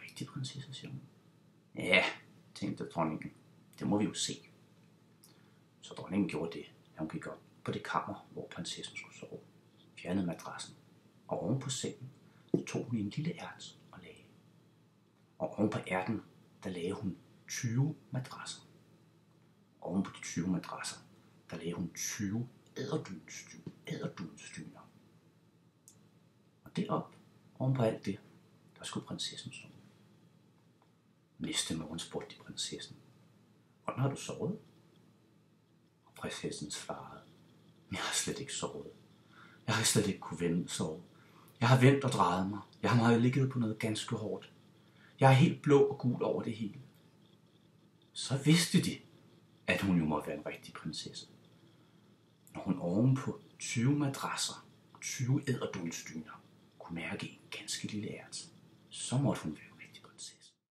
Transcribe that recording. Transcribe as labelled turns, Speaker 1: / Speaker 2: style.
Speaker 1: rigtig prinsesse, siger hun. Ja, tænkte dronningen, det må vi jo se. Så dronningen gjorde det, at hun gik op på det kammer, hvor prinsessen skulle sove, fjernede madrassen, og oven på sengen tog hun en lille ært og lagde. Og oven på ærten, der lagde hun 20 madrasser. Oven på de 20 madrasser, der lagde hun 20 æderdunstyner. Og derop, oven på alt det, der skulle prinsessen sove. Næste morgen spurgte de prinsessen, hvordan har du sovet? Og prinsessen svarede, jeg har slet ikke sovet. Jeg har slet ikke kunne sove. Jeg har vendt og drejet mig. Jeg har ligget på noget ganske hårdt. Jeg er helt blå og gul over det hele. Så vidste de, at hun jo må være en rigtig prinsesse. Når hun oven på 20 madrasser og 20 æderdunstyner kunne mærke en ganske lille ært, så måtte hun være